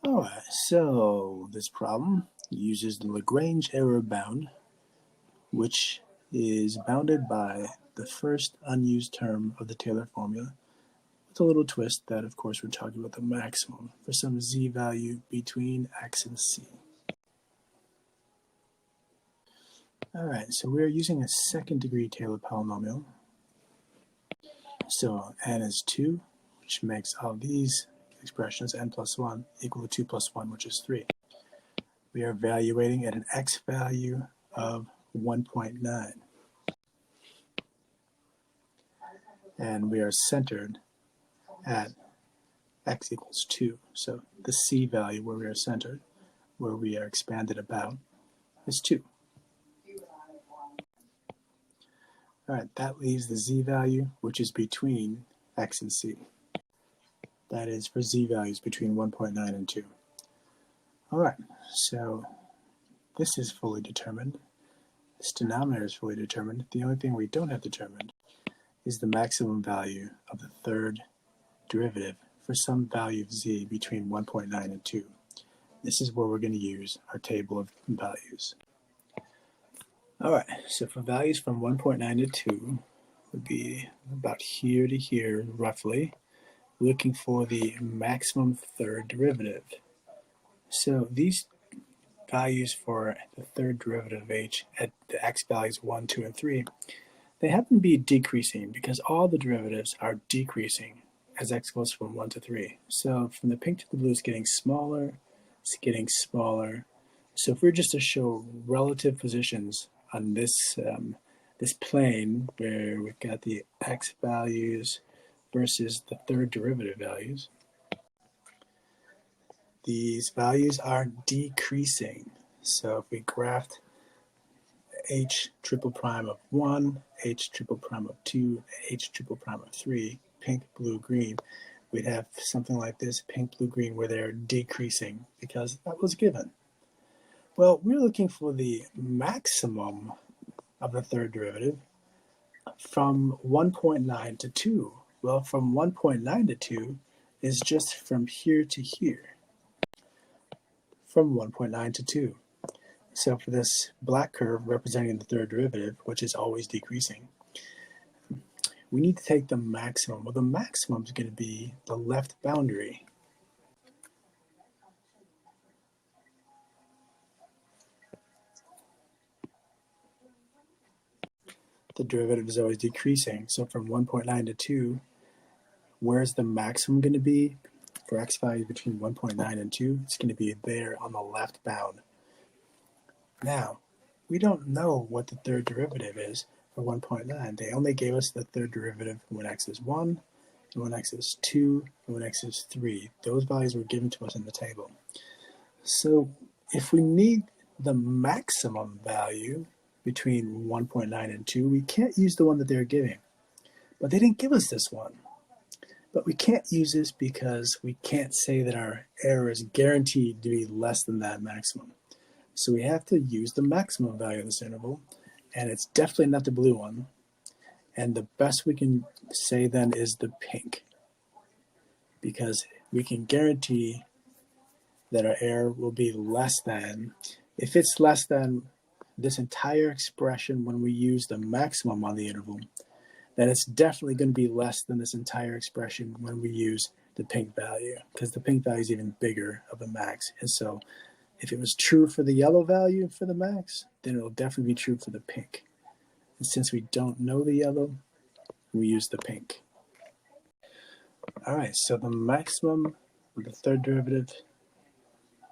Alright, so this problem uses the Lagrange error bound, which is bounded by the first unused term of the Taylor formula, with a little twist that, of course, we're talking about the maximum for some z value between x and c. Alright, so we're using a second degree Taylor polynomial. So n is 2, which makes all these expressions n plus 1 equal to 2 plus 1, which is 3. We are evaluating at an x value of 1.9. And we are centered at x equals 2. So the c value where we are centered, where we are expanded about, is 2. All right, that leaves the z value, which is between x and c. That is for z values between 1.9 and 2. All right, so this is fully determined. This denominator is fully determined. The only thing we don't have determined is the maximum value of the third derivative for some value of z between 1.9 and 2. This is where we're going to use our table of values. All right, so for values from 1.9 to 2 would be about here to here, roughly, looking for the maximum third derivative. So these values for the third derivative of h at the x values 1, 2, and 3, they happen to be decreasing because all the derivatives are decreasing as x goes from 1 to 3. So from the pink to the blue, it's getting smaller, it's getting smaller. So if we're just to show relative positions on this, this plane where we've got the x values versus the third derivative values, these values are decreasing. So if we graphed h triple prime of 1, h triple prime of 2, h triple prime of 3, pink, blue, green, we'd have something like this, pink, blue, green, where they're decreasing because that was given. Well, we're looking for the maximum of the third derivative from 1.9 to 2. Well, from 1.9 to 2 is just from here to here, from 1.9 to 2. So for this black curve representing the third derivative, which is always decreasing, we need to take the maximum. Well, the maximum is going to be the left boundary. The derivative is always decreasing. So from 1.9 to 2, where's the maximum going to be for x values between 1.9 and 2? It's going to be there on the left bound. Now, we don't know what the third derivative is for 1.9. They only gave us the third derivative when x is 1, and when x is 2, and when x is 3. Those values were given to us in the table. So if we need the maximum value between 1.9 and 2, we can't use the one that they're giving. But they didn't give us this one. But we can't use this because we can't say that our error is guaranteed to be less than that maximum. So we have to use the maximum value of this interval, and it's definitely not the blue one. And the best we can say then is the pink, because we can guarantee that our error will be less than, if it's less than this entire expression when we use the maximum on the interval, then it's definitely going to be less than this entire expression when we use the pink value, because the pink value is even bigger of a max. And so if it was true for the yellow value for the max, then it will definitely be true for the pink. And since we don't know the yellow, we use the pink. All right, so the maximum of the third derivative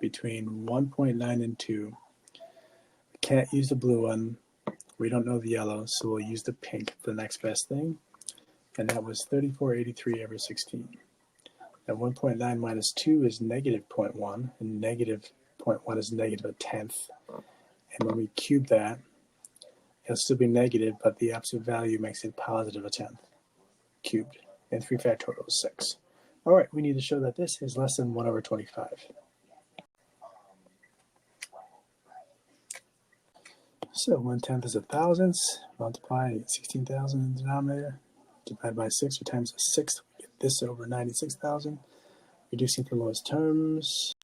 between 1.9 and 2, we can't use the blue one. We don't know the yellow, so we'll use the pink for the next best thing. And that was 3483 over 16. And 1.9 minus 2 is negative 0.1, and negative 0.1 is negative a tenth. And when we cube that, it'll still be negative, but the absolute value makes it positive a tenth cubed. And 3 factorial is 6. All right, we need to show that this is less than 1 over 25. So 1/10 is a thousandths, multiply 16,000 in the denominator, divide by 6 or times a sixth, we get this over 96,000. Reducing to the lowest terms,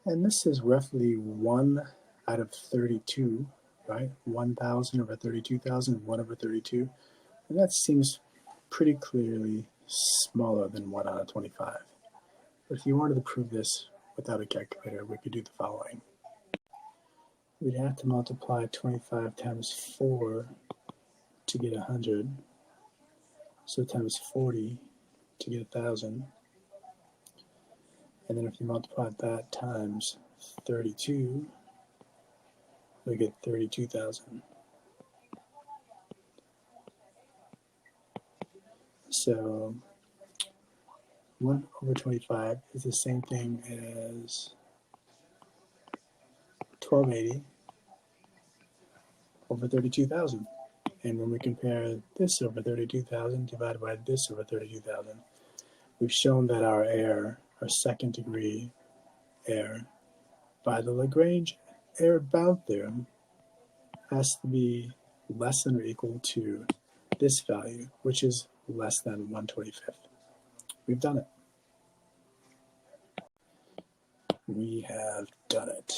And this is roughly 1 out of 32, right? 1,000 over 32,000, 1 over 32. And that seems pretty clearly smaller than 1 out of 25. But if you wanted to prove this without a calculator, we could do the following. We'd have to multiply 25 times 4 to get 100. So times 40 to get 1,000. And then if you multiply that times 32, we get 32,000. So 1 over 25 is the same thing as 1280 over 32,000. And when we compare this over 32,000 divided by this over 32,000, we've shown that our error, our second degree error, by the Lagrange error bound theorem, has to be less than or equal to this value, which is less than 1/25. We've done it. We have done it.